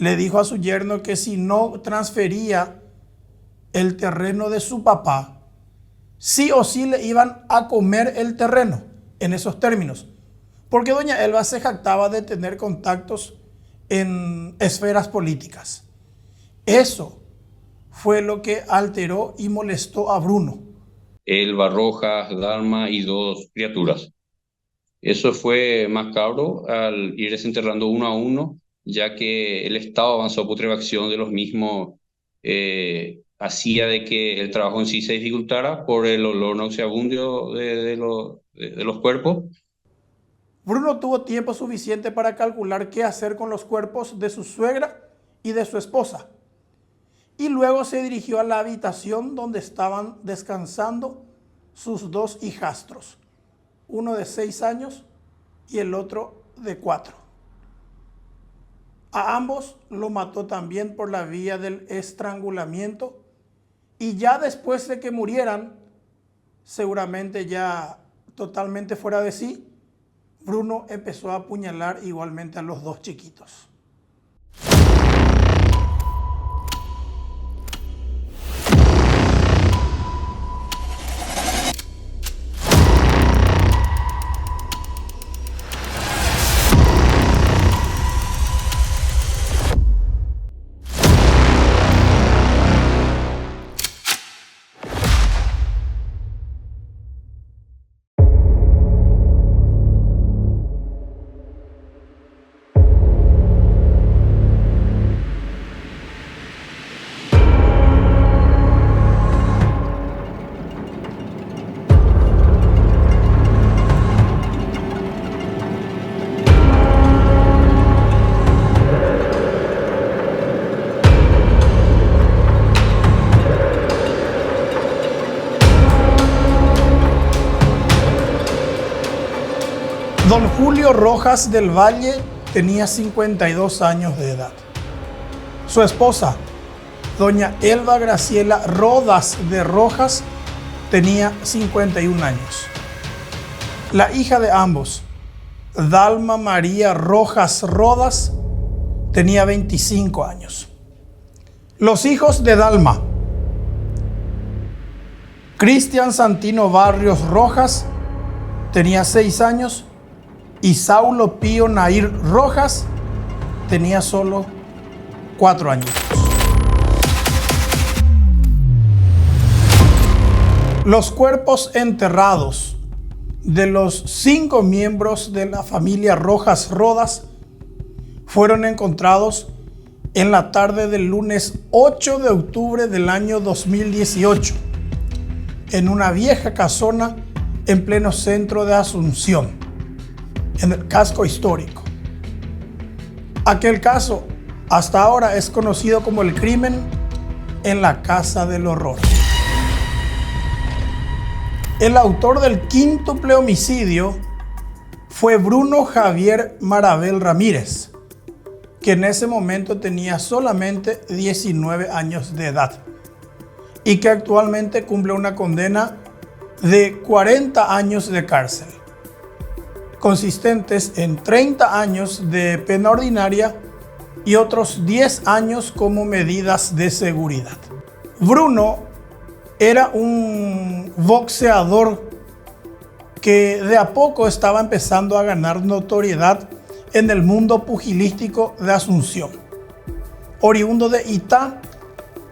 le dijo a su yerno que si no transfería el terreno de su papá, sí o sí le iban a comer el terreno en esos términos. Porque doña Elba se jactaba de tener contactos en esferas políticas. Eso fue lo que alteró y molestó a Bruno. Elba, Rojas, Dalma y dos criaturas. Eso fue macabro al ir desenterrando uno a uno, ya que el estado avanzó a putrefacción de los mismos, hacía de que el trabajo en sí se dificultara por el olor nauseabundo de los cuerpos. Bruno tuvo tiempo suficiente para calcular qué hacer con los cuerpos de su suegra y de su esposa. Y luego se dirigió a la habitación donde estaban descansando sus dos hijastros, uno de 6 años y el otro de 4. A ambos lo mató también por la vía del estrangulamiento, y ya después de que murieran, seguramente ya totalmente fuera de sí, Bruno empezó a apuñalar igualmente a los dos chiquitos. Don Julio Rojas del Valle tenía 52 años de edad. Su esposa, doña Elba Graciela Rodas de Rojas, tenía 51 años. La hija de ambos, Dalma María Rojas Rodas, tenía 25 años. Los hijos de Dalma: Cristian Santino Barrios Rojas, tenía 6 años, y Saulo Pío Nair Rojas tenía solo 4 años. Los cuerpos enterrados de los 5 miembros de la familia Rojas Rodas fueron encontrados en la tarde del lunes 8 de octubre del año 2018 en una vieja casona en pleno centro de Asunción, en el casco histórico. Aquel caso hasta ahora es conocido como el crimen en la Casa del Horror. El autor del quíntuple homicidio fue Bruno Javier Marabel Ramírez, que en ese momento tenía solamente 19 años de edad y que actualmente cumple una condena de 40 años de cárcel, consistentes en 30 años de pena ordinaria y otros 10 años como medidas de seguridad. Bruno era un boxeador que de a poco estaba empezando a ganar notoriedad en el mundo pugilístico de Asunción. Oriundo de Itá,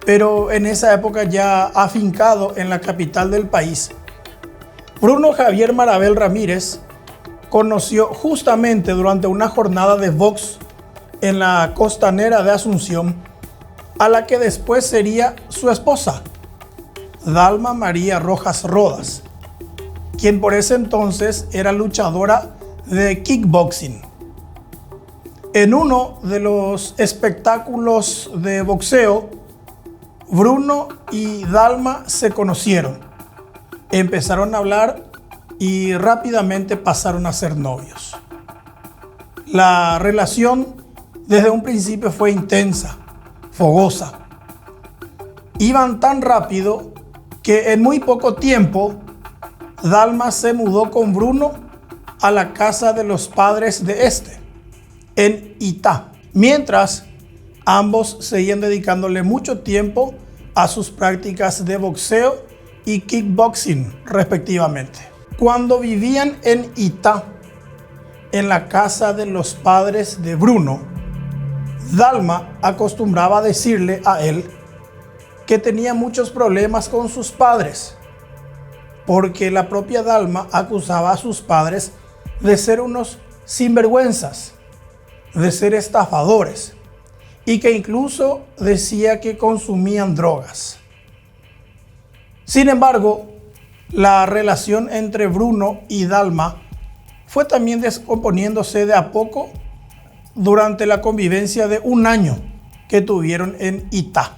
pero en esa época ya afincado en la capital del país, Bruno Javier Marabel Ramírez conoció justamente durante una jornada de box en la costanera de Asunción a la que después sería su esposa, Dalma María Rojas Rodas, quien por ese entonces era luchadora de kickboxing. En uno de los espectáculos de boxeo, Bruno y Dalma se conocieron, empezaron a hablar y rápidamente pasaron a ser novios. La relación desde un principio fue intensa, fogosa. Iban tan rápido que en muy poco tiempo Dalma se mudó con Bruno a la casa de los padres de este, en Itá, mientras Ambos seguían dedicándole mucho tiempo a sus prácticas de boxeo y kickboxing, respectivamente. Cuando vivían en Itá, en la casa de los padres de Bruno, Dalma acostumbraba a decirle a él que tenía muchos problemas con sus padres, porque la propia Dalma acusaba a sus padres de ser unos sinvergüenzas, de ser estafadores, y que incluso decía que consumían drogas. Sin embargo, la relación entre Bruno y Dalma fue también descomponiéndose de a poco durante la convivencia de un año que tuvieron en Itá.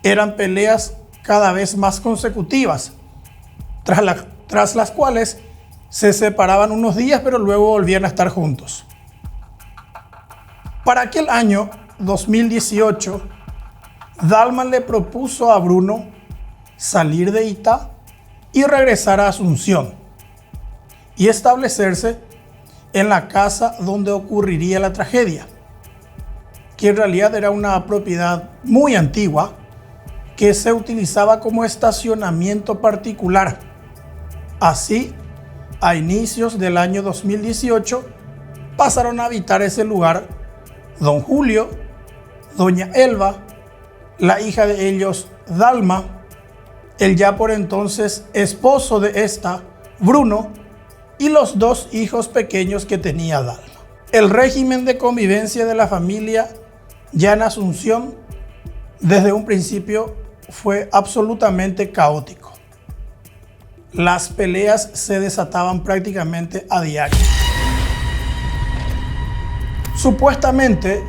Eran peleas cada vez más consecutivas, tras las cuales se separaban unos días, pero luego volvían a estar juntos. Para aquel año 2018, Dalma le propuso a Bruno salir de Itá y regresar a Asunción y establecerse en la casa donde ocurriría la tragedia, que en realidad era una propiedad muy antigua que se utilizaba como estacionamiento particular. Así, a inicios del año 2018, pasaron a habitar ese lugar don Julio, doña Elba, la hija de ellos, Dalma, el ya por entonces esposo de esta, Bruno, y los dos hijos pequeños que tenía Dalma. El régimen de convivencia de la familia ya en Asunción desde un principio fue absolutamente caótico. Las peleas se desataban prácticamente a diario. Supuestamente,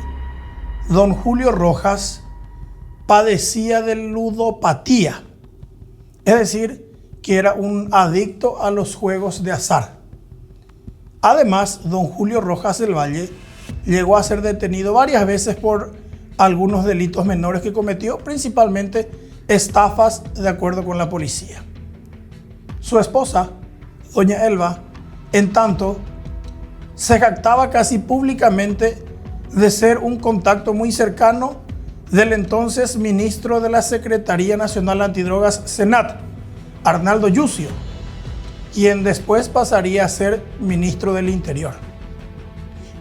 don Julio Rojas padecía de ludopatía, es decir, que era un adicto a los juegos de azar. Además, don Julio Rojas del Valle llegó a ser detenido varias veces por algunos delitos menores que cometió, principalmente estafas, de acuerdo con la policía. Su esposa, doña Elba, en tanto, se jactaba casi públicamente de ser un contacto muy cercano del entonces ministro de la Secretaría Nacional Antidrogas, SENAT, Arnaldo Yucio, quien después pasaría a ser ministro del Interior.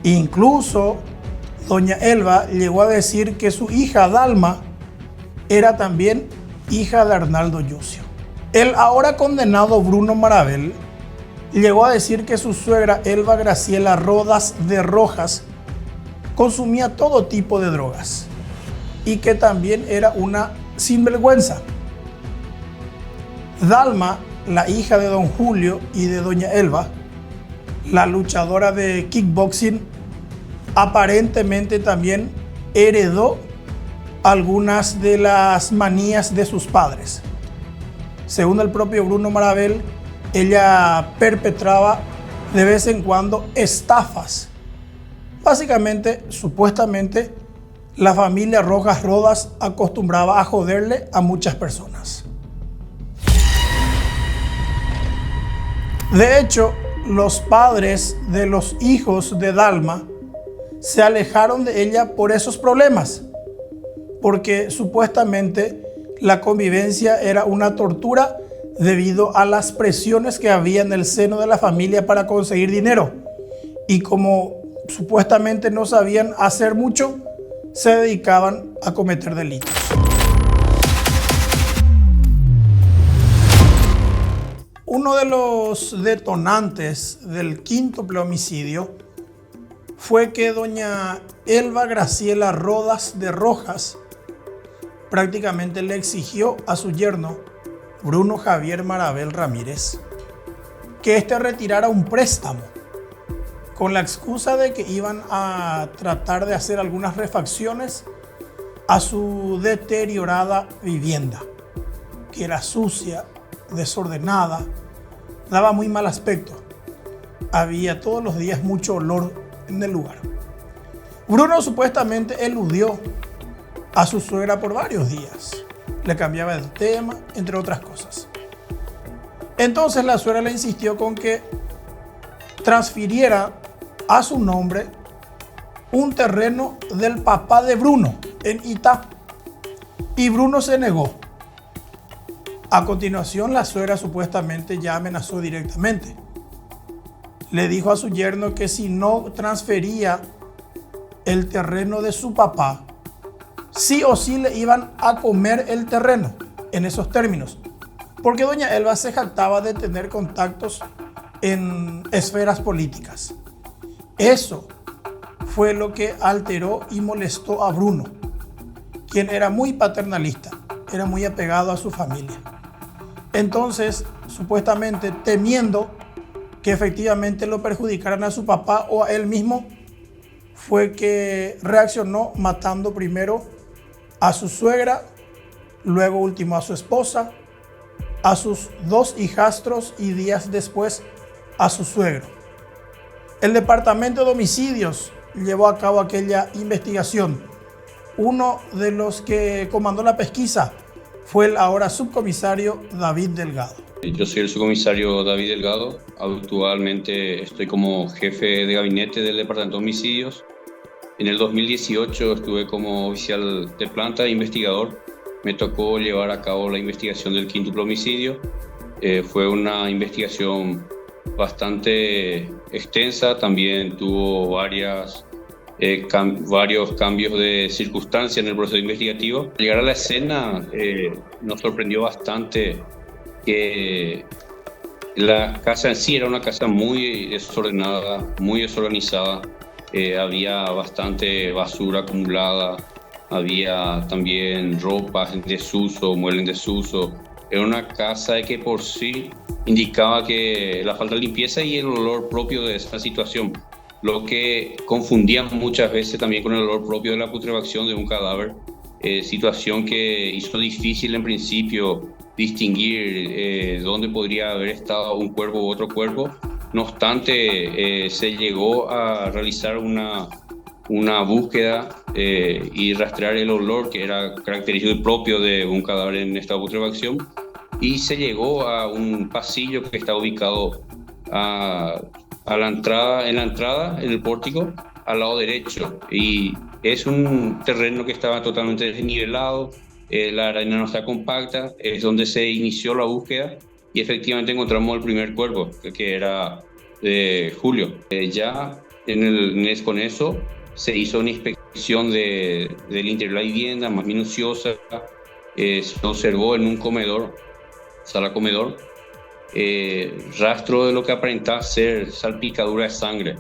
Incluso doña Elba llegó a decir que su hija Dalma era también hija de Arnaldo Yucio. El ahora condenado Bruno Marabel llegó a decir que su suegra Elba Graciela Rodas de Rojas consumía todo tipo de drogas y que también era una sinvergüenza. Dalma, la hija de don Julio y de doña Elba, la luchadora de kickboxing, aparentemente también heredó algunas de las manías de sus padres. Según el propio Bruno Marabel, ella perpetraba de vez en cuando estafas. Básicamente, supuestamente, la familia Rojas Rodas acostumbraba a joderle a muchas personas. De hecho, los padres de los hijos de Dalma se alejaron de ella por esos problemas, porque supuestamente la convivencia era una tortura debido a las presiones que había en el seno de la familia para conseguir dinero. Y como supuestamente no sabían hacer mucho, se dedicaban a cometer delitos. Uno de los detonantes del quíntuple homicidio fue que doña Elba Graciela Rodas de Rojas prácticamente le exigió a su yerno, Bruno Javier Marabel Ramírez, que éste retirara un préstamo con la excusa de que iban a tratar de hacer algunas refacciones a su deteriorada vivienda, que era sucia, desordenada, daba muy mal aspecto. Había todos los días mucho olor en el lugar. Bruno supuestamente eludió a su suegra por varios días. Le cambiaba de tema, entre otras cosas. Entonces la suegra le insistió con que transfiriera a su nombre un terreno del papá de Bruno en Itá y Bruno se negó. A continuación, la suegra supuestamente ya amenazó directamente. Le dijo a su yerno que si no transfería el terreno de su papá, sí o sí le iban a comer el terreno en esos términos. Porque doña Elba se jactaba de tener contactos en esferas políticas. Eso fue lo que alteró y molestó a Bruno, quien era muy paternalista, era muy apegado a su familia. Entonces, supuestamente temiendo que efectivamente lo perjudicaran a su papá o a él mismo, fue que reaccionó matando primero a su suegra, luego último a su esposa, a sus 2 hijastros y días después a su suegro. El Departamento de Homicidios llevó a cabo aquella investigación. Uno de los que comandó la pesquisa fue el ahora subcomisario David Delgado. Yo soy el subcomisario David Delgado. Actualmente estoy como jefe de gabinete del Departamento de Homicidios. En el 2018 estuve como oficial de planta e investigador. Me tocó llevar a cabo la investigación del quíntuplo homicidio. Fue una investigación bastante extensa, también tuvo varios cambios de circunstancia en el proceso investigativo. Al llegar a la escena nos sorprendió bastante que la casa en sí era una casa muy desordenada, muy desorganizada. Había bastante basura acumulada, había también ropas en desuso, muebles en desuso. Era una casa que por sí indicaba que la falta de limpieza y el olor propio de esa situación, lo que confundía muchas veces también con el olor propio de la putrefacción de un cadáver, situación que hizo difícil en principio distinguir dónde podría haber estado un cuerpo u otro cuerpo. No obstante, se llegó a realizar una búsqueda y rastrear el olor que era característico y propio de un cadáver en estado de putrefacción, y se llegó a un pasillo que está ubicado en la entrada, en el pórtico, al lado derecho, y es un terreno que estaba totalmente desnivelado, la arena no está compacta, es donde se inició la búsqueda y efectivamente encontramos el primer cuerpo, que era de Julio. Ya con eso se hizo una inspección del interior de la vivienda más minuciosa. Se observó en un comedor, sala comedor, rastro de lo que aparentaba ser salpicadura de sangre,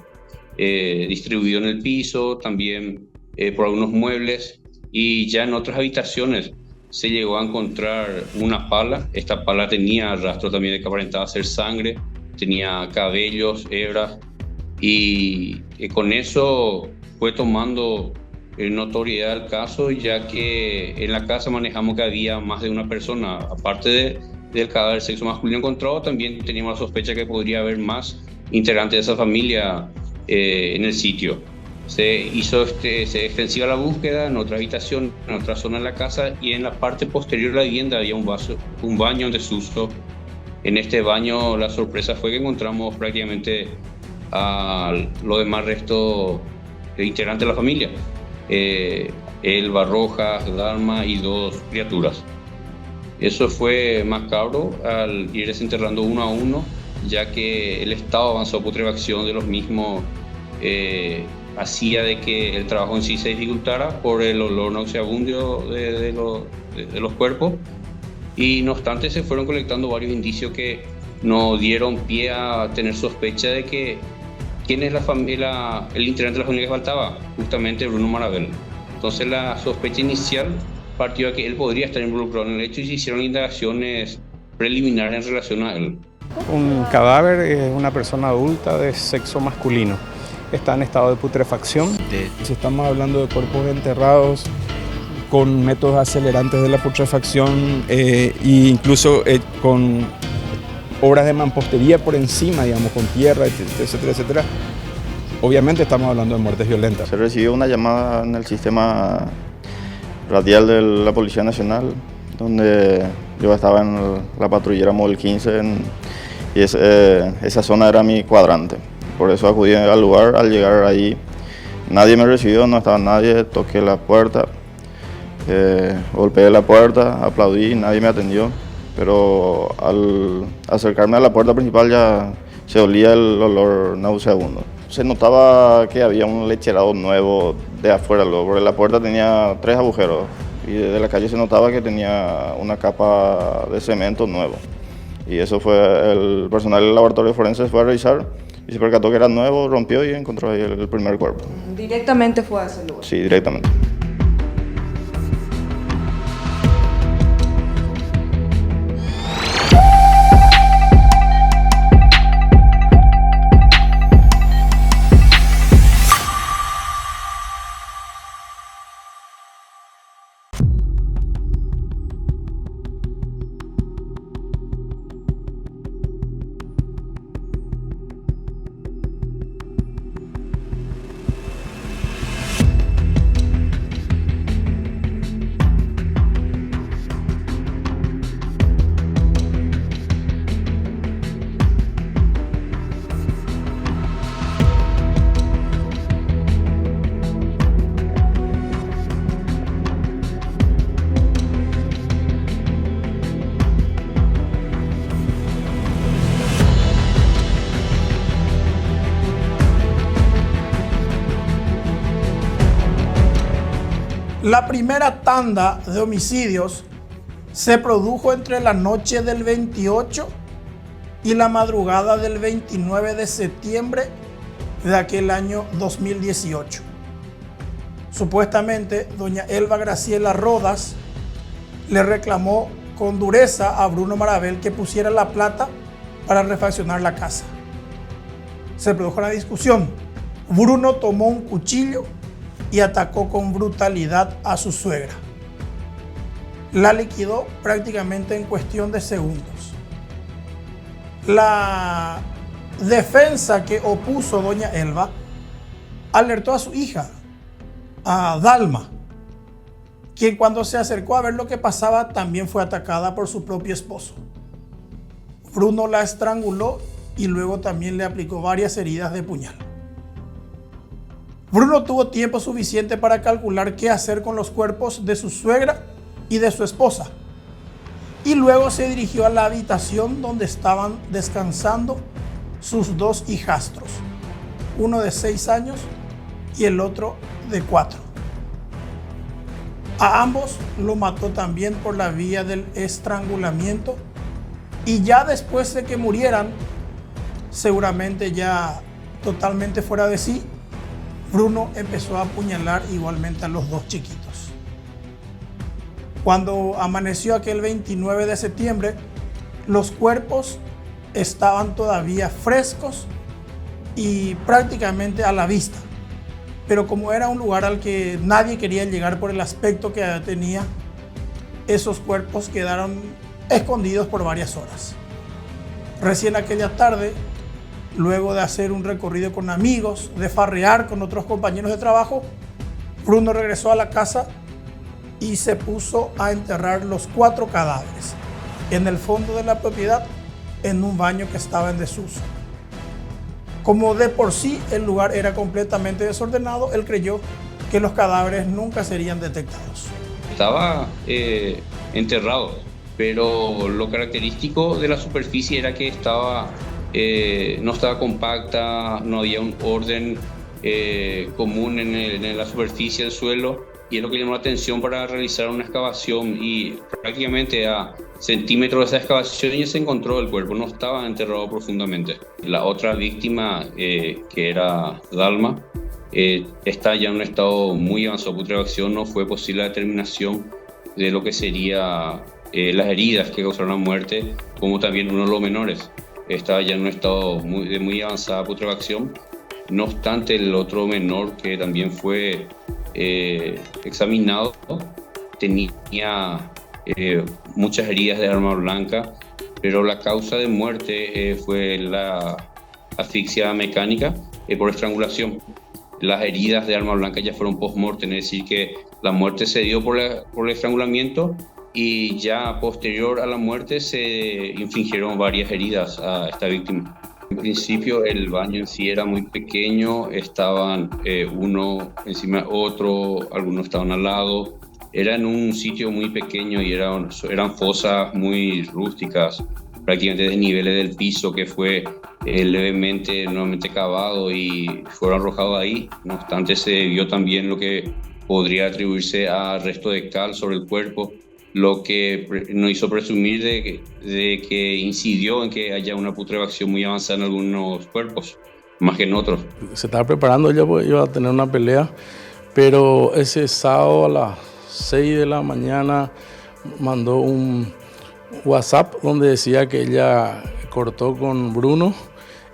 distribuido en el piso, también por algunos muebles, y ya en otras habitaciones se llegó a encontrar una pala. Esta pala tenía rastro también de que aparentaba ser sangre, tenía cabellos, hebras, y con eso fue tomando notoriedad el caso, ya que en la casa manejamos que había más de una persona. Aparte del cadáver de sexo masculino encontrado, también teníamos la sospecha que podría haber más integrantes de esa familia en el sitio. Se hizo extensiva la búsqueda en otra habitación, en otra zona de la casa, y en la parte posterior de la vivienda había un baño en desuso. En este baño la sorpresa fue que encontramos prácticamente a los demás restos integrantes de la familia. Elba, Rojas, Dharma y 2 criaturas. Eso fue macabro al ir desenterrando uno a uno, ya que el estado avanzado de putrefacción de los mismos hacía de que el trabajo en sí se dificultara por el olor nauseabundo de los cuerpos, y no obstante se fueron colectando varios indicios que nos dieron pie a tener sospecha de que quién es el integrante de la familia que faltaba, justamente Bruno Marabel. Entonces la sospecha inicial partió de que él podría estar involucrado en el hecho y se hicieron indagaciones preliminares en relación a él. Un cadáver es una persona adulta de sexo masculino. Está en estado de putrefacción. Si estamos hablando de cuerpos enterrados con métodos acelerantes de la putrefacción e incluso con obras de mampostería por encima, digamos, con tierra, etcétera, etcétera. Obviamente estamos hablando de muertes violentas. Se recibió una llamada en el sistema radial de la Policía Nacional, donde yo estaba en la patrullera móvil 15 y esa zona era mi cuadrante. Por eso acudí al lugar. Al llegar ahí nadie me recibió, no estaba nadie, toqué la puerta, golpeé la puerta, aplaudí, nadie me atendió, pero al acercarme a la puerta principal ya se olía el olor nauseabundo. Se notaba que había un lecherado nuevo de afuera, porque la puerta tenía 3 agujeros y desde la calle se notaba que tenía una capa de cemento nuevo. Y eso fue, el personal del laboratorio forense fue a revisar y se percató que era nuevo, rompió y encontró ahí el primer cuerpo. ¿Directamente fue a ese lugar? Sí, directamente. La primera tanda de homicidios se produjo entre la noche del 28 y la madrugada del 29 de septiembre de aquel año 2018. Supuestamente, doña Elba Graciela Rodas le reclamó con dureza a Bruno Marabel que pusiera la plata para refaccionar la casa. Se produjo una discusión. Bruno tomó un cuchillo y atacó con brutalidad a su suegra. La liquidó prácticamente en cuestión de segundos. La defensa que opuso doña Elba alertó a su hija, a Dalma, quien cuando se acercó a ver lo que pasaba también fue atacada por su propio esposo. Bruno la estranguló y luego también le aplicó varias heridas de puñal. Bruno tuvo tiempo suficiente para calcular qué hacer con los cuerpos de su suegra y de su esposa. Y luego se dirigió a la habitación donde estaban descansando sus 2 hijastros, uno de 6 años y el otro de 4. A ambos lo mató también por la vía del estrangulamiento y ya después de que murieran, seguramente ya totalmente fuera de sí, Bruno empezó a apuñalar igualmente a los 2 chiquitos. Cuando amaneció aquel 29 de septiembre, los cuerpos estaban todavía frescos y prácticamente a la vista. Pero como era un lugar al que nadie quería llegar por el aspecto que tenía, esos cuerpos quedaron escondidos por varias horas. Recién aquella tarde, luego de hacer un recorrido con amigos, de farrear con otros compañeros de trabajo, Bruno regresó a la casa y se puso a enterrar los 4 cadáveres en el fondo de la propiedad, en un baño que estaba en desuso. Como de por sí el lugar era completamente desordenado, él creyó que los cadáveres nunca serían detectados. Estaba enterrado, pero lo característico de la superficie era que no estaba compacta, no había un orden común en la superficie del suelo, y es lo que llamó la atención para realizar una excavación, y prácticamente a centímetros de esa excavación ya se encontró el cuerpo, no estaba enterrado profundamente. La otra víctima, que era Dalma, está ya en un estado muy avanzado de putrefacción, no fue posible la determinación de lo que sería las heridas que causaron la muerte, como también uno de los menores. Estaba ya en un estado de muy avanzada putrefacción. No obstante, el otro menor, que también fue examinado, tenía muchas heridas de arma blanca, pero la causa de muerte fue la asfixia mecánica por estrangulación. Las heridas de arma blanca ya fueron post-mortem, es decir, que la muerte se dio por el estrangulamiento, y ya posterior a la muerte se infligieron varias heridas a esta víctima. En principio el baño en sí era muy pequeño, estaban uno encima de otro, algunos estaban al lado. Era en un sitio muy pequeño y eran fosas muy rústicas, prácticamente desniveles del piso, que fue nuevamente cavado y fueron arrojados ahí. No obstante, se vio también lo que podría atribuirse a resto de cal sobre el cuerpo, lo que nos hizo presumir de que incidió en que haya una putrefacción muy avanzada en algunos cuerpos, más que en otros. Se estaba preparando ella, pues iba a tener una pelea, pero ese sábado a las 6 de la mañana mandó un WhatsApp donde decía que ella cortó con Bruno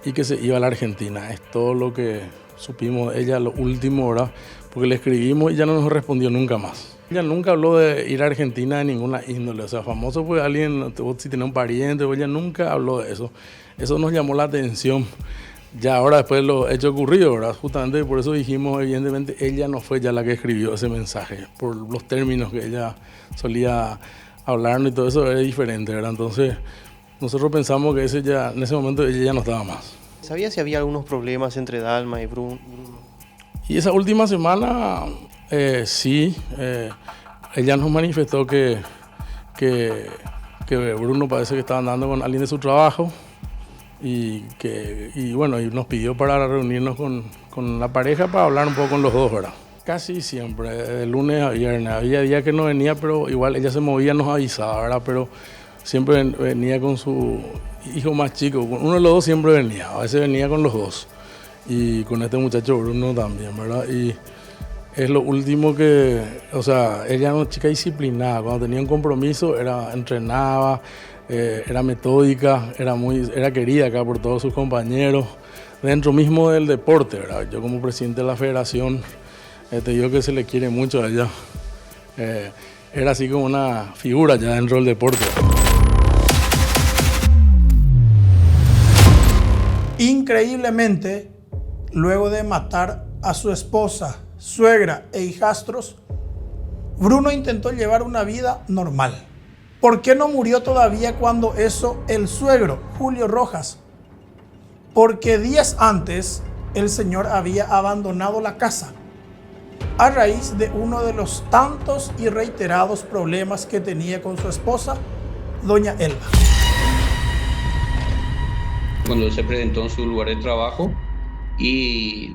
y que se iba a la Argentina. Es todo lo que supimos de ella, lo último, ¿verdad? Porque le escribimos y ya no nos respondió nunca más. Ella nunca habló de ir a Argentina de ninguna índole. O sea, famoso fue alguien, si tenía un pariente, ella nunca habló de eso. Eso nos llamó la atención. Ya ahora, después de los hechos ocurridos, ¿verdad? Justamente por eso dijimos, evidentemente, ella no fue ya la que escribió ese mensaje. Por los términos que ella solía hablarnos y todo eso era diferente, ¿verdad? Entonces, nosotros pensamos que en ese momento ella ya no estaba más. ¿Sabía si había algunos problemas entre Dalma y Bruno? Y esa última semana, sí, ella nos manifestó que Bruno parece que estaba andando con alguien de su trabajo y bueno, y nos pidió para reunirnos con la pareja para hablar un poco con los dos, ¿verdad? Casi siempre, de lunes a viernes. Había días que no venía, pero igual ella se movía, nos avisaba, ¿verdad? Pero siempre venía con su hijo más chico. Uno de los dos siempre venía, a veces venía con los dos. Y con este muchacho Bruno también, ¿verdad? Y es lo último que, o sea, ella era una chica disciplinada. Cuando tenía un compromiso, entrenaba, era metódica, era querida acá por todos sus compañeros, dentro mismo del deporte, ¿verdad? Yo como presidente de la federación, te digo que se le quiere mucho a ella. Era así como una figura ya dentro del deporte. Increíblemente, luego de matar a su esposa, suegra e hijastros, Bruno intentó llevar una vida normal. ¿Por qué no murió todavía cuando eso el suegro, Julio Rojas? Porque días antes el señor había abandonado la casa a raíz de uno de los tantos y reiterados problemas que tenía con su esposa, doña Elba. Cuando se presentó en su lugar de trabajo y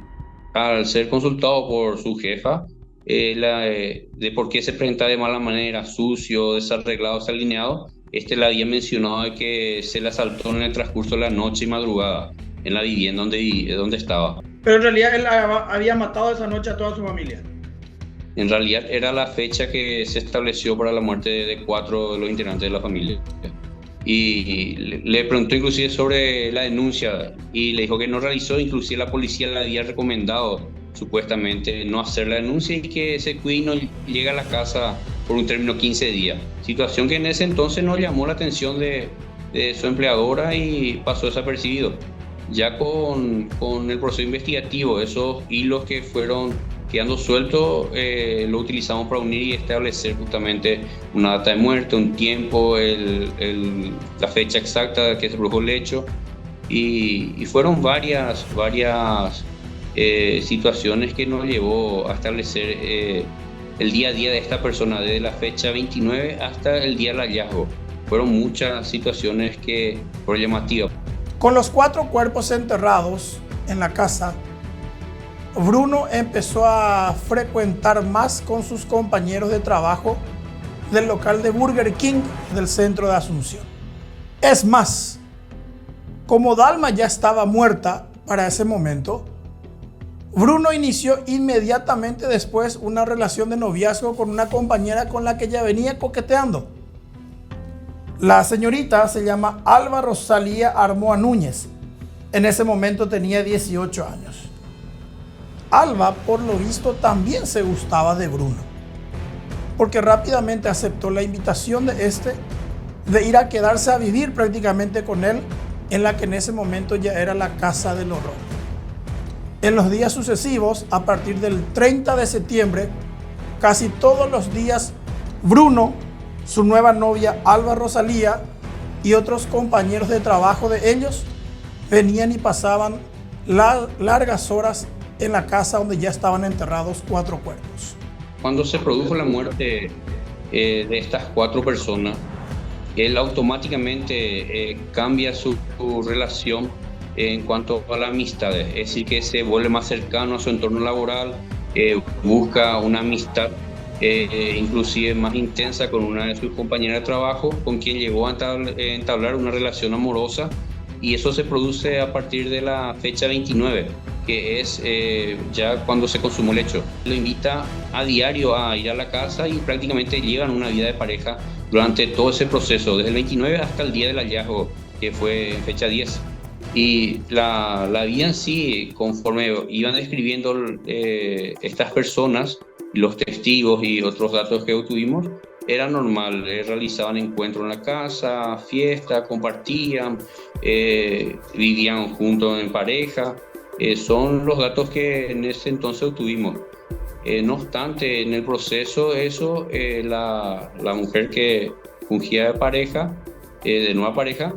al ser consultado por su jefa de por qué se presentaba de mala manera, sucio, desarreglado, desalineado, le había mencionado de que se le asaltó en el transcurso de la noche y madrugada en la vivienda donde estaba. Pero en realidad él había matado esa noche a toda su familia. En realidad era la fecha que se estableció para la muerte de 4 de los integrantes de la familia. Y le preguntó inclusive sobre la denuncia y le dijo que no realizó, inclusive la policía le había recomendado supuestamente no hacer la denuncia y que se cuide y no llegue a la casa por un término 15 días. Situación que en ese entonces no llamó la atención de su empleadora y pasó desapercibido. Ya con el proceso investigativo, esos hilos que fueron quedando sueltos, lo utilizamos para unir y establecer justamente una data de muerte, un tiempo, la fecha exacta que se produjo el hecho. Y fueron varias situaciones que nos llevó a establecer el día a día de esta persona, desde la fecha 29 hasta el día del hallazgo. Fueron muchas situaciones que fueron llamativas. Con los 4 cuerpos enterrados en la casa, Bruno empezó a frecuentar más con sus compañeros de trabajo del local de Burger King del centro de Asunción. Es más, como Dalma ya estaba muerta para ese momento, Bruno inició inmediatamente después una relación de noviazgo con una compañera con la que ya venía coqueteando. La señorita se llama Alba Rosalía Armoa Núñez. En ese momento tenía 18 años. Alba, por lo visto, también se gustaba de Bruno, porque rápidamente aceptó la invitación de ir a quedarse a vivir prácticamente con él en la que en ese momento ya era la casa del horror. En los días sucesivos, a partir del 30 de septiembre, casi todos los días, Bruno, su nueva novia Alba Rosalía y otros compañeros de trabajo de ellos venían y pasaban largas horas en la casa donde ya estaban enterrados 4 cuerpos. Cuando se produjo la muerte de estas 4 personas, él automáticamente cambia su relación en cuanto a la amistad, es decir, que se vuelve más cercano a su entorno laboral, busca una amistad inclusive más intensa con una de sus compañeras de trabajo, con quien llegó a entablar una relación amorosa, y eso se produce a partir de la fecha 29, que es ya cuando se consumó el hecho. Lo invita a diario a ir a la casa y prácticamente llevan una vida de pareja durante todo ese proceso, desde el 29 hasta el día del hallazgo, que fue en fecha 10. Y la vida en sí, conforme iban describiendo estas personas, los testigos y otros datos que obtuvimos, era normal. Realizaban encuentros en la casa, fiestas, compartían, vivían juntos en pareja. Son los datos que en ese entonces obtuvimos. No obstante, en el proceso eso, la mujer que fungía de pareja, de nueva pareja,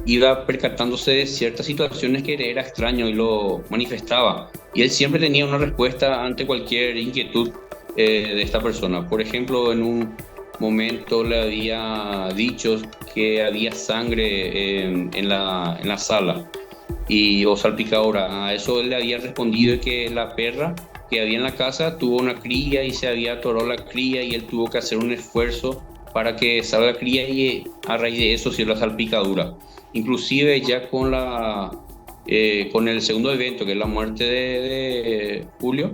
iba percatándose de ciertas situaciones que era extraño y lo manifestaba. Y él siempre tenía una respuesta ante cualquier inquietud de esta persona. Por ejemplo, en un momento le había dicho que había sangre en la sala o salpicadura. A eso él le había respondido que la perra que había en la casa tuvo una cría y se había atorado la cría, y él tuvo que hacer un esfuerzo para que salga la cría, y a raíz de eso sí la salpicadura. Inclusive ya con el segundo evento, que es la muerte de Julio,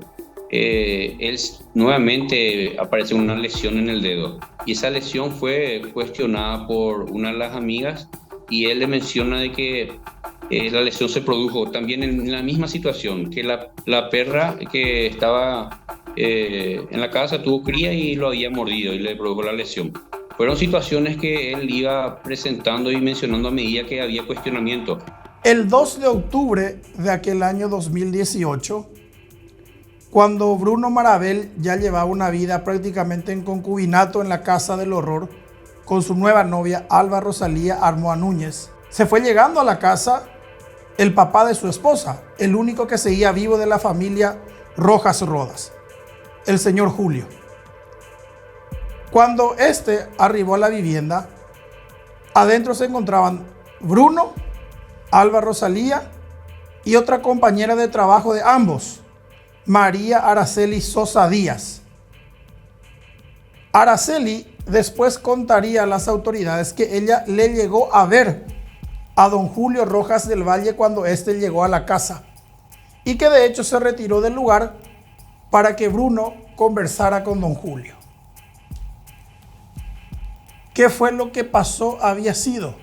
él nuevamente aparece una lesión en el dedo, y esa lesión fue cuestionada por una de las amigas, y él le menciona de que la lesión se produjo también en la misma situación, que la perra que estaba en la casa tuvo cría y lo había mordido y le produjo la lesión. Fueron situaciones que él iba presentando y mencionando a medida que había cuestionamiento. El 2 de octubre de aquel año 2018, cuando Bruno Marabel ya llevaba una vida prácticamente en concubinato en la casa del horror con su nueva novia Alba Rosalía Armoa Núñez, se fue llegando a la casa el papá de su esposa, el único que seguía vivo de la familia Rojas Rodas, el señor Julio. Cuando este arribó a la vivienda, adentro se encontraban Bruno, Alba Rosalía y otra compañera de trabajo de ambos, María Araceli Sosa Díaz. Araceli después contaría a las autoridades que ella le llegó a ver a don Julio Rojas del Valle cuando éste llegó a la casa, y que de hecho se retiró del lugar para que Bruno conversara con don Julio. ¿Qué fue lo que pasó? Había sido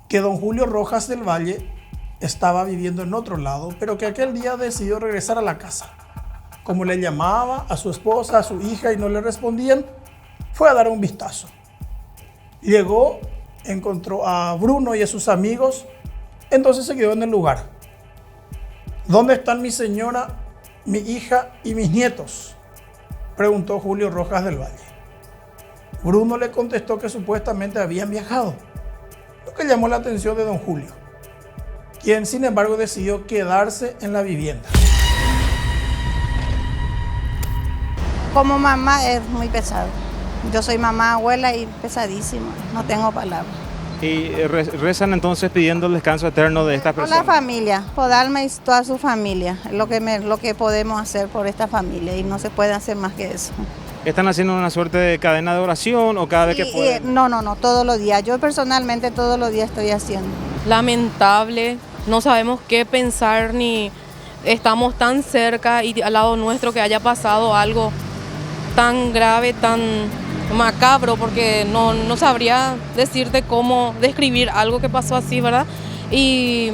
que don Julio Rojas del Valle estaba viviendo en otro lado, pero que aquel día decidió regresar a la casa. Como le llamaba a su esposa, a su hija, y no le respondían, fue a dar un vistazo. Llegó, encontró a Bruno y a sus amigos, entonces se quedó en el lugar. ¿Dónde están mi señora, mi hija y mis nietos?, preguntó Julio Rojas del Valle. Bruno le contestó que supuestamente habían viajado, lo que llamó la atención de don Julio, quien sin embargo decidió quedarse en la vivienda. Como mamá es muy pesado. Yo soy mamá, abuela y pesadísimo, no tengo palabras. ¿Y rezan entonces pidiendo el descanso eterno de estas personas? Por la familia, por Alma y toda su familia, lo que podemos hacer por esta familia, y no se puede hacer más que eso. ¿Están haciendo una suerte de cadena de oración o cada vez que pueden? No, todos los días. Yo personalmente todos los días estoy haciendo. Lamentable, no sabemos qué pensar, ni estamos tan cerca y al lado nuestro que haya pasado algo tan grave, tan macabro, porque no sabría decirte cómo describir algo que pasó así, ¿verdad? Y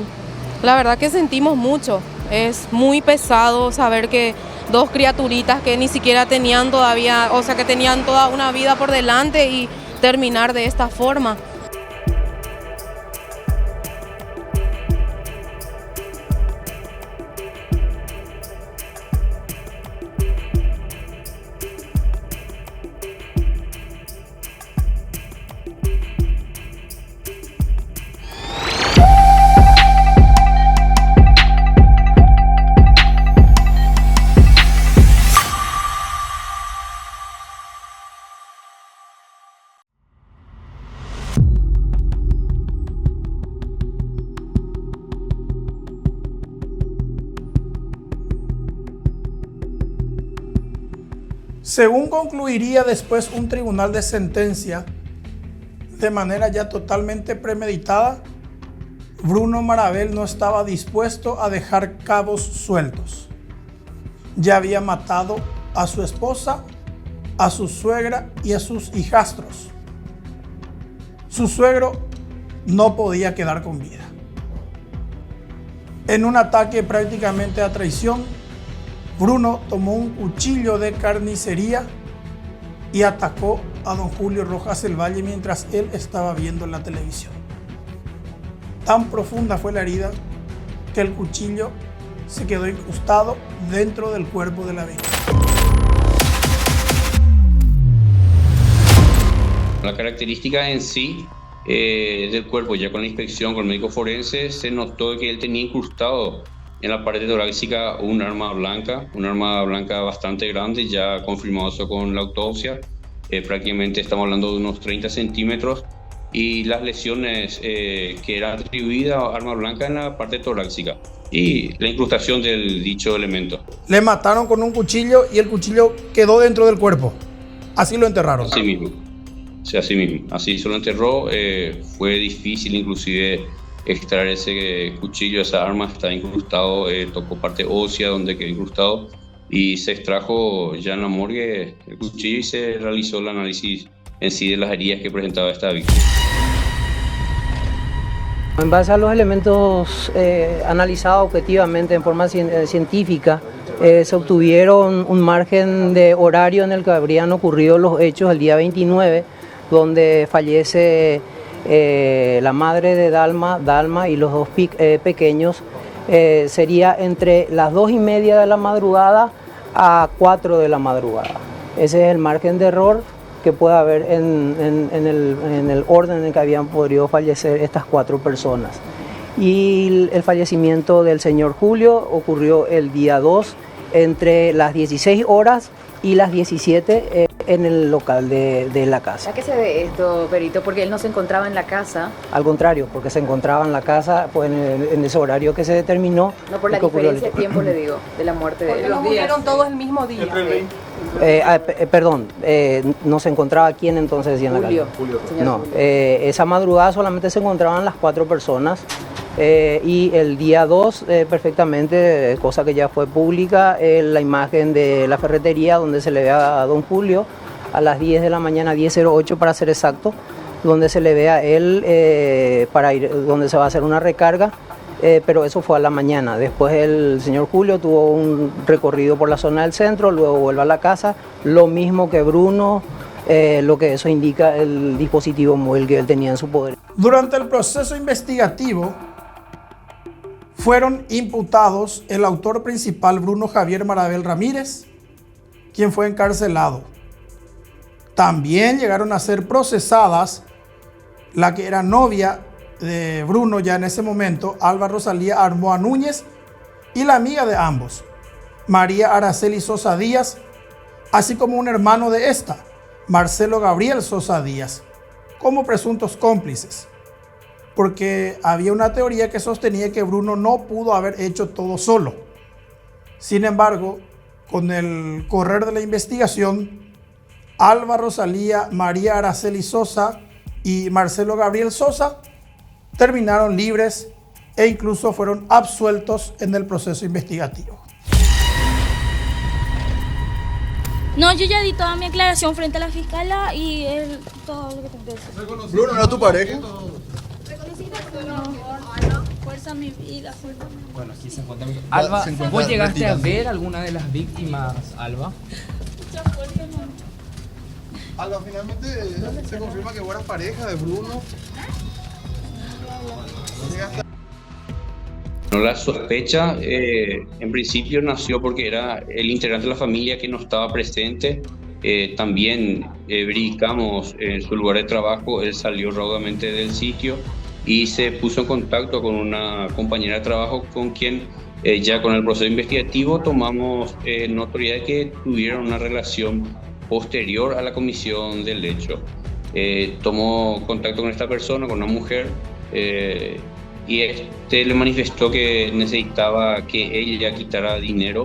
la verdad que sentimos mucho. Es muy pesado saber que dos criaturitas que ni siquiera tenían todavía, o sea, que tenían toda una vida por delante, y terminar de esta forma. Según concluiría después un tribunal de sentencia, de manera ya totalmente premeditada, Bruno Marabel no estaba dispuesto a dejar cabos sueltos. Ya había matado a su esposa, a su suegra y a sus hijastros. Su suegro no podía quedar con vida. En un ataque prácticamente a traición, Bruno tomó un cuchillo de carnicería y atacó a don Julio Rojas del Valle mientras él estaba viendo la televisión. Tan profunda fue la herida que el cuchillo se quedó incrustado dentro del cuerpo de la víctima. La característica en sí del cuerpo, ya con la inspección con el médico forense, se notó que él tenía incrustado en la parte torácica un arma blanca bastante grande, ya confirmado eso con la autopsia. Prácticamente estamos hablando de unos 30 centímetros y las lesiones que eran atribuidas a arma blanca en la parte torácica y la incrustación del dicho elemento. Le mataron con un cuchillo y el cuchillo quedó dentro del cuerpo. Así lo enterraron. Así mismo. Sí, así mismo. Así se lo enterró. Fue difícil inclusive extraer ese cuchillo, esa arma está incrustado, tocó parte ósea donde quedó incrustado y se extrajo ya en la morgue el cuchillo y se realizó el análisis en sí de las heridas que presentaba esta víctima. En base a los elementos analizados objetivamente en forma científica, se obtuvieron un margen de horario en el que habrían ocurrido los hechos el día 29, donde fallece la madre de Dalma y los dos pequeños. Sería entre las 2:30 de la madrugada a 4 de la madrugada. Ese es el margen de error que puede haber en el orden en el que habían podido fallecer estas 4 personas. Y el fallecimiento del señor Julio ocurrió el día 2 entre las 16 horas y las 17 en el local de la casa. ¿A qué se debe esto, perito? Porque él no se encontraba en la casa. Al contrario, porque se encontraba en la casa pues, en ese horario que se determinó. No, por la diferencia de tiempo, le digo, de la muerte de él. Porque no murieron todos el mismo día. Perdón, no se encontraba quién entonces decía en la casa. Julio. No, esa madrugada solamente se encontraban las 4 personas. Y el día 2 perfectamente, cosa que ya fue pública, la imagen de la ferretería donde se le ve a don Julio a las 10 de la mañana, 10:08 para ser exacto, donde se le ve a él para ir, donde se va a hacer una recarga, pero eso fue a la mañana. Después el señor Julio tuvo un recorrido por la zona del centro, luego vuelve a la casa, lo mismo que Bruno. Lo que eso indica el dispositivo móvil que él tenía en su poder. Durante el proceso investigativo fueron imputados el autor principal Bruno Javier Marabel Ramírez, quien fue encarcelado. También llegaron a ser procesadas la que era novia de Bruno ya en ese momento, Alba Rosalía Armoa Núñez, y la amiga de ambos, María Araceli Sosa Díaz, así como un hermano de esta, Marcelo Gabriel Sosa Díaz, como presuntos cómplices, porque había una teoría que sostenía que Bruno no pudo haber hecho todo solo. Sin embargo, con el correr de la investigación, Alba Rosalía, María Araceli Sosa y Marcelo Gabriel Sosa terminaron libres e incluso fueron absueltos en el proceso investigativo. No, yo ya di toda mi aclaración frente a la fiscala y todo lo que tengo que decir. Bruno, ¿no es tu pareja? Fuerza mi vida, fuerza mi vida. Bueno, aquí se encuentra. Alba, ¿vos llegaste a ver alguna de las víctimas, Alba? Alba, finalmente se confirma que vos eras pareja de Bruno. La sospecha en principio nació porque era el integrante de la familia que no estaba presente. También verificamos en su lugar de trabajo, él salió raudamente del sitio y se puso en contacto con una compañera de trabajo con quien ya con el proceso investigativo tomamos notoriedad de que tuvieron una relación posterior a la comisión del hecho. Tomó contacto con esta persona, con una mujer, y le manifestó que necesitaba que ella quitara dinero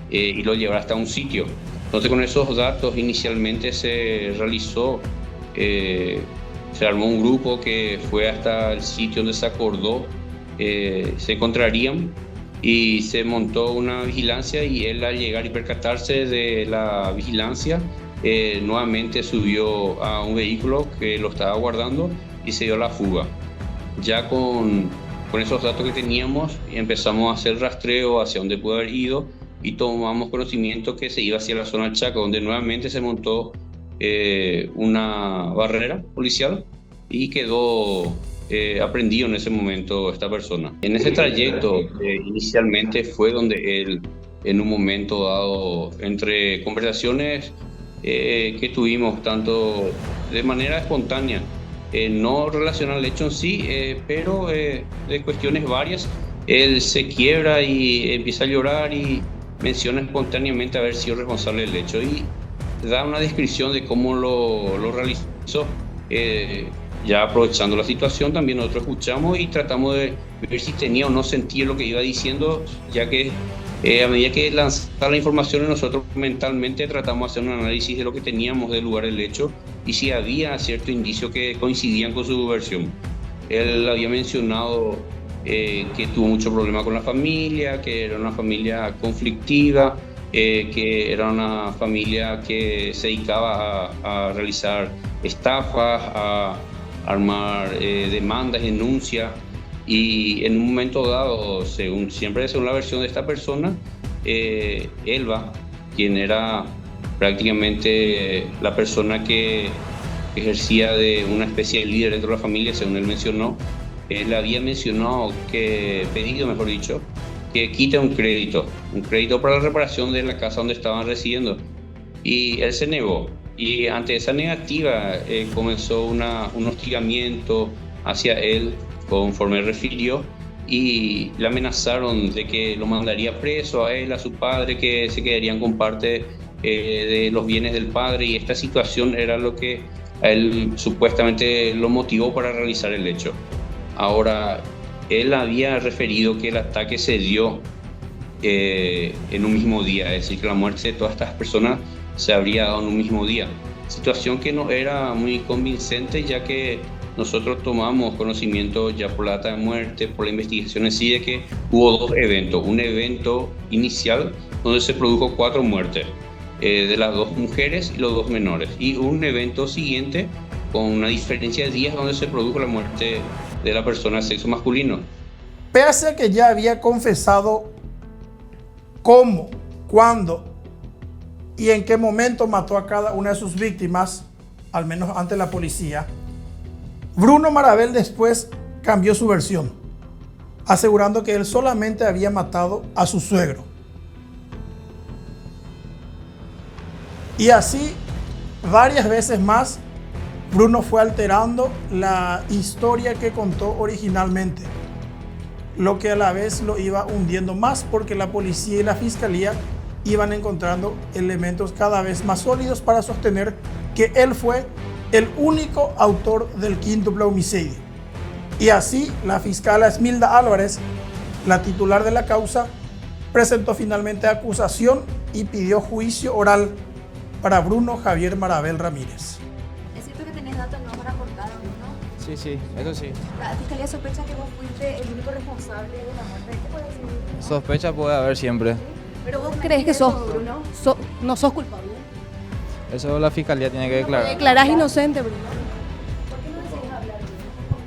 y lo llevara hasta un sitio. Entonces con esos datos inicialmente se realizó, se armó un grupo que fue hasta el sitio donde se acordó se encontrarían y se montó una vigilancia, y él, al llegar y percatarse de la vigilancia, nuevamente subió a un vehículo que lo estaba guardando y se dio la fuga. Ya con esos datos que teníamos empezamos a hacer rastreo hacia donde pudo haber ido y tomamos conocimiento que se iba hacia la zona del Chaco, donde nuevamente se montó una barrera policial y quedó aprendido en ese momento esta persona. En ese trayecto inicialmente fue donde él, en un momento dado, entre conversaciones que tuvimos tanto de manera espontánea, no relacionada al hecho en sí, pero de cuestiones varias, él se quiebra y empieza a llorar y menciona espontáneamente haber sido responsable del hecho y da una descripción de cómo lo realizó. Ya aprovechando la situación, también nosotros escuchamos y tratamos de ver si tenía o no sentía lo que iba diciendo, ya que a medida que lanzaba la información, nosotros mentalmente tratamos de hacer un análisis de lo que teníamos del lugar del hecho y si había cierto indicio que coincidían con su versión. Él había mencionado que tuvo mucho problema con la familia, que era una familia conflictiva, que era una familia que se dedicaba a realizar estafas, a armar demandas, denuncias, y en un momento dado, según la versión de esta persona, Elba, quien era prácticamente la persona que ejercía de una especie de líder dentro de la familia, según él mencionó, él había pedido, mejor dicho, que quite un crédito para la reparación de la casa donde estaban residiendo, y él se negó. Y ante esa negativa comenzó un hostigamiento hacia él, conforme refirió, y le amenazaron de que lo mandaría preso a él, a su padre, que se quedarían con parte de los bienes del padre, y esta situación era lo que a él supuestamente lo motivó para realizar el hecho. Ahora, él había referido que el ataque se dio en un mismo día, es decir, que la muerte de todas estas personas se habría dado en un mismo día. Situación que no era muy convincente, ya que nosotros tomamos conocimiento ya por la data de muerte, por la investigación en sí, de que hubo dos eventos. Un evento inicial donde se produjo 4 muertes, de las 2 mujeres y los 2 menores. Y un evento siguiente con una diferencia de días donde se produjo la muerte de la persona de sexo masculino. Pese a que ya había confesado cómo, cuándo y en qué momento mató a cada una de sus víctimas, al menos ante la policía, Bruno Marabel después cambió su versión, asegurando que él solamente había matado a su suegro. Y así, varias veces más, Bruno fue alterando la historia que contó originalmente, lo que a la vez lo iba hundiendo más, porque la policía y la fiscalía iban encontrando elementos cada vez más sólidos para sostener que él fue el único autor del quíntuple homicidio. Y así, la fiscal Esmilda Álvarez, la titular de la causa, presentó finalmente acusación y pidió juicio oral para Bruno Javier Marabel Ramírez. ¿Es cierto que tenés datos no para aportar, no? Sí, eso sí. La fiscalía sospecha que vos fuiste el único responsable de la muerte. ¿Qué puede decir? Sospecha puede haber siempre. ¿Pero vos crees que sos, Bruno? ¿No sos culpable? Eso la fiscalía tiene que declarar. ¿Declarás inocente, Bruno? ¿Por qué no decidís hablar, Bruno?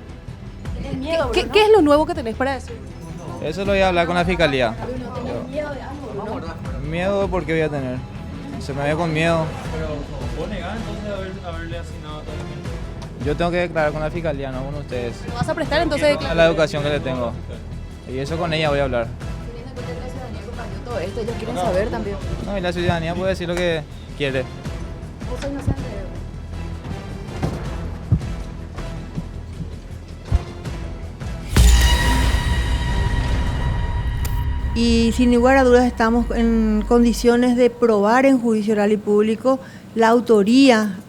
¿Tenés miedo, Bruno? ¿Qué es lo nuevo que tenés para decir? Eso lo voy a hablar con la fiscalía. Bruno, ¿tenés miedo de algo, Bruno? Miedo, ¿por qué voy a tener? Se me ve con miedo. Pero vos negás entonces haberle asignado a todo el mundo. Yo tengo que declarar con la fiscalía, no con ustedes. ¿Lo vas a prestar entonces? A la educación que le tengo. Y eso con ella voy a hablar. Teniendo en cuenta que la ciudadanía acompañó todo esto, ellos quieren saber también. No, y la ciudadanía puede decir lo que quiere. Vos sos inocente. Y sin lugar a dudas estamos en condiciones de probar en juicio oral y público la autoría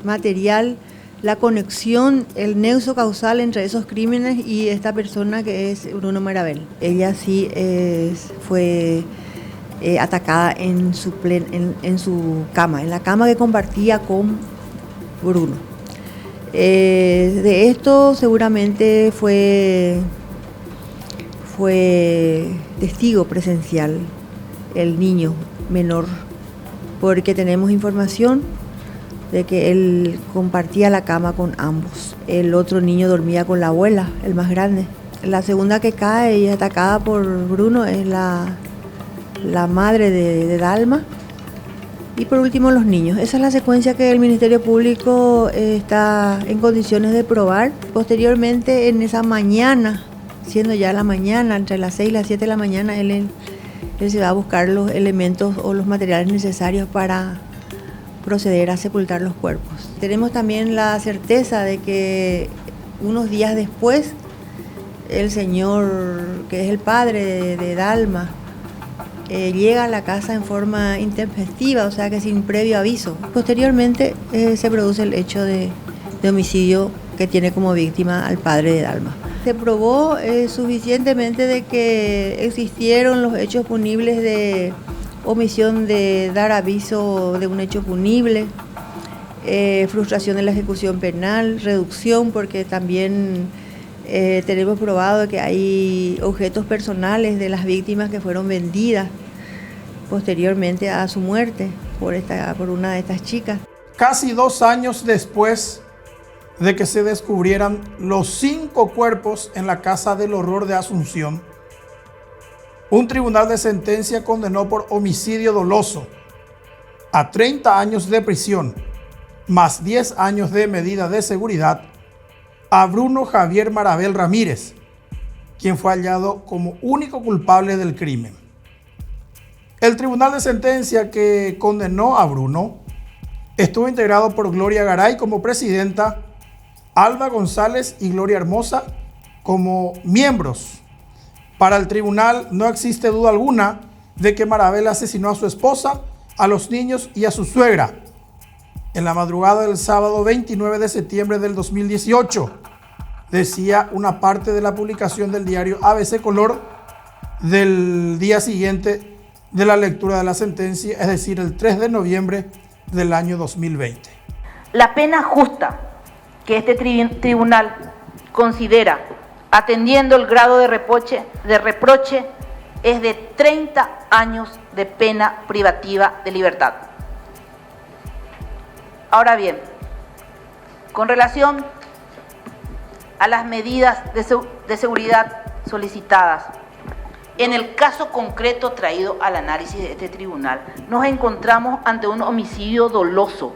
material, la conexión, el nexo causal entre esos crímenes y esta persona que es Bruno Marabel. Ella sí fue atacada en su cama, en la cama que compartía con Bruno. De esto seguramente fue testigo presencial el niño menor, porque tenemos información de que él compartía la cama con ambos. El otro niño dormía con la abuela, el más grande. La segunda que cae y es atacada por Bruno es la madre de Dalma. Y por último los niños. Esa es la secuencia que el Ministerio Público está en condiciones de probar. Posteriormente, en esa mañana, siendo ya la mañana, entre las 6 y las 7 de la mañana, él se va a buscar los elementos o los materiales necesarios para proceder a sepultar los cuerpos. Tenemos también la certeza de que unos días después, el señor, que es el padre de Dalma, llega a la casa en forma intempestiva, o sea que sin previo aviso. Posteriormente se produce el hecho de homicidio que tiene como víctima al padre de Dalma. Se probó suficientemente de que existieron los hechos punibles de omisión de dar aviso de un hecho punible, frustración de la ejecución penal, reducción, porque también tenemos probado que hay objetos personales de las víctimas que fueron vendidas posteriormente a su muerte por una de estas chicas. Casi 2 años después de que se descubrieran los 5 cuerpos en la Casa del Horror de Asunción, un tribunal de sentencia condenó por homicidio doloso a 30 años de prisión más 10 años de medida de seguridad a Bruno Javier Marabel Ramírez, quien fue hallado como único culpable del crimen. El tribunal de sentencia que condenó a Bruno estuvo integrado por Gloria Garay como presidenta, Alba González y Gloria Hermosa como miembros. Para el tribunal no existe duda alguna de que Marabel asesinó a su esposa, a los niños y a su suegra en la madrugada del sábado 29 de septiembre del 2018, decía una parte de la publicación del diario ABC Color del día siguiente de la lectura de la sentencia, es decir, el 3 de noviembre del año 2020. La pena justa que este tribunal considera, atendiendo el grado de reproche, es de 30 años de pena privativa de libertad. Ahora bien, con relación a las medidas de seguridad solicitadas, en el caso concreto traído al análisis de este tribunal, nos encontramos ante un homicidio doloso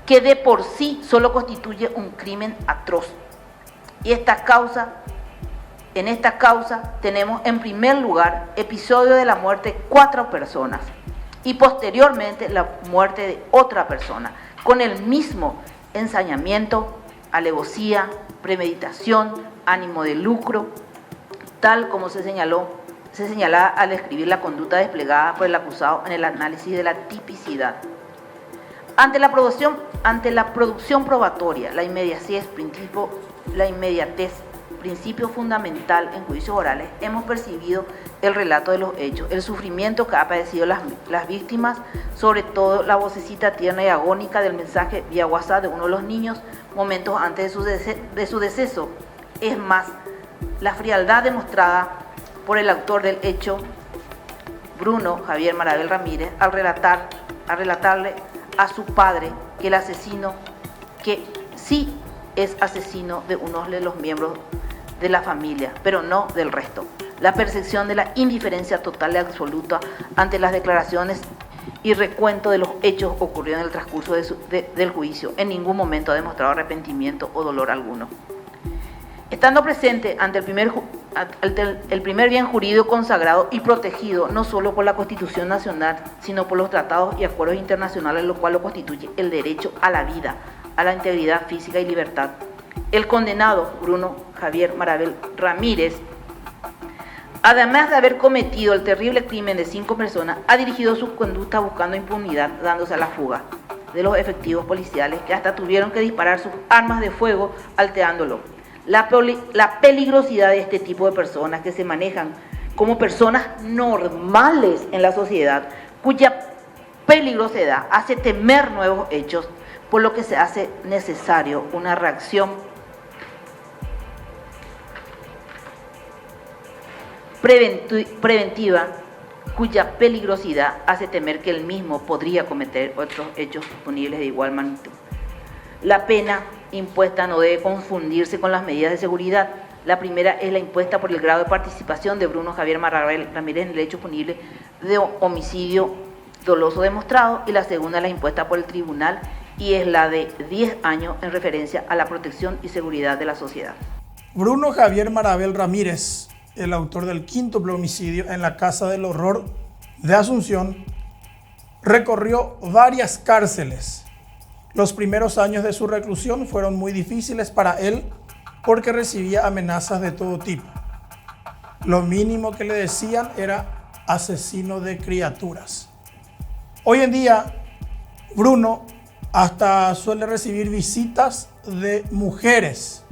que de por sí solo constituye un crimen atroz. Y en esta causa tenemos en primer lugar episodio de la muerte de 4 personas y posteriormente la muerte de otra persona, con el mismo ensañamiento, alevosía, premeditación, ánimo de lucro, tal como se señalaba al describir la conducta desplegada por el acusado en el análisis de la tipicidad. Ante la producción probatoria, la inmediatez, principio fundamental en juicios orales, hemos percibido el relato de los hechos, el sufrimiento que ha padecido las víctimas, sobre todo la vocecita tierna y agónica del mensaje vía WhatsApp de uno de los niños momentos antes de su deceso. Es más, la frialdad demostrada por el autor del hecho, Bruno Javier Marabel Ramírez, al relatarle a su padre que el asesino, que sí es asesino de uno de los miembros de la familia, pero no del resto. La percepción de la indiferencia total y absoluta ante las declaraciones y recuento de los hechos ocurridos en el transcurso del juicio. En ningún momento ha demostrado arrepentimiento o dolor alguno. Estando presente ante el primer bien jurídico consagrado y protegido no solo por la Constitución Nacional, sino por los tratados y acuerdos internacionales, lo cual lo constituye el derecho a la vida, a la integridad física y libertad. El condenado Bruno Javier Marabel Ramírez, además de haber cometido el terrible crimen de 5 personas, ha dirigido su conducta buscando impunidad, dándose a la fuga de los efectivos policiales que hasta tuvieron que disparar sus armas de fuego alterándolo. La peligrosidad de este tipo de personas que como personas normales en la sociedad, cuya peligrosidad hace temer nuevos hechos, por lo que se hace necesario una reacción preventiva, cuya peligrosidad hace temer que el mismo podría cometer otros hechos punibles de igual magnitud. La pena impuesta no debe confundirse con las medidas de seguridad. La primera es la impuesta por el grado de participación de Bruno Javier Marabel Ramírez en el hecho punible de homicidio doloso demostrado, y la segunda es la impuesta por el tribunal, y es la de 10 años en referencia a la protección y seguridad de la sociedad. Bruno Javier Marabel Ramírez, el autor del quíntuple homicidio en la Casa del Horror de Asunción, recorrió varias cárceles. Los primeros años de su reclusión fueron muy difíciles para él porque recibía amenazas de todo tipo. Lo mínimo que le decían era asesino de criaturas. Hoy en día, Bruno hasta suele recibir visitas de mujeres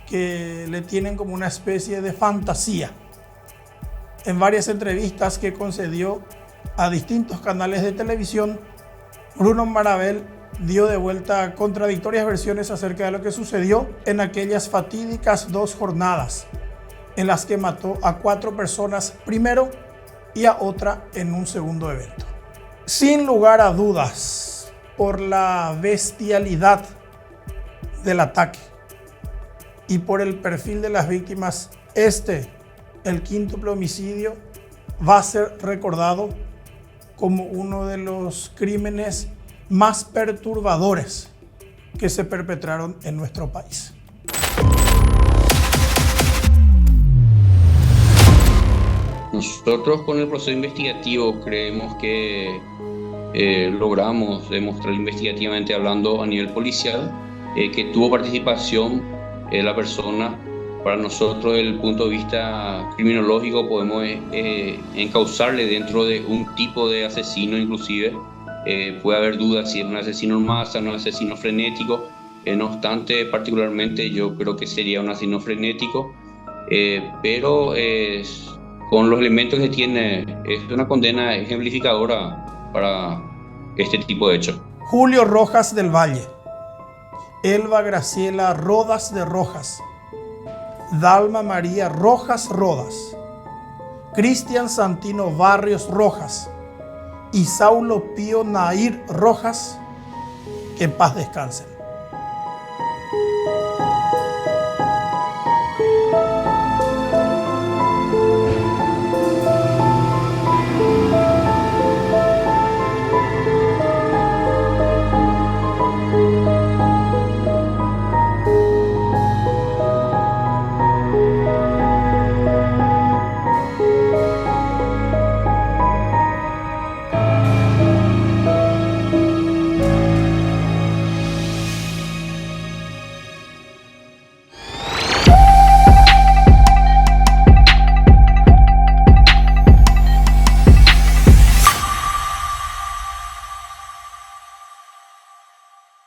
que le tienen como una especie de fantasía. En varias entrevistas que concedió a distintos canales de televisión, Bruno Marabel dio de vuelta contradictorias versiones acerca de lo que sucedió en aquellas fatídicas 2 jornadas en las que mató a 4 personas primero y a otra en un segundo evento. Sin lugar a dudas, por la bestialidad del ataque y por el perfil de las víctimas, el quíntuple homicidio, va a ser recordado como uno de los crímenes más perturbadores que se perpetraron en nuestro país. Nosotros con el proceso investigativo creemos que logramos demostrar investigativamente hablando a nivel policial que tuvo participación la persona. Para nosotros, desde el punto de vista criminológico, podemos encauzarle dentro de un tipo de asesino inclusive. Puede haber dudas si es un asesino en masa, un asesino frenético. No obstante, particularmente yo creo que sería un asesino frenético, pero con los elementos que tiene, es una condena ejemplificadora para este tipo de hechos. Julio Rojas del Valle, Elba Graciela Rodas de Rojas, Dalma María Rojas Rodas, Cristian Santino Barrios Rojas y Saulo Pío Nair Rojas, que en paz descansen.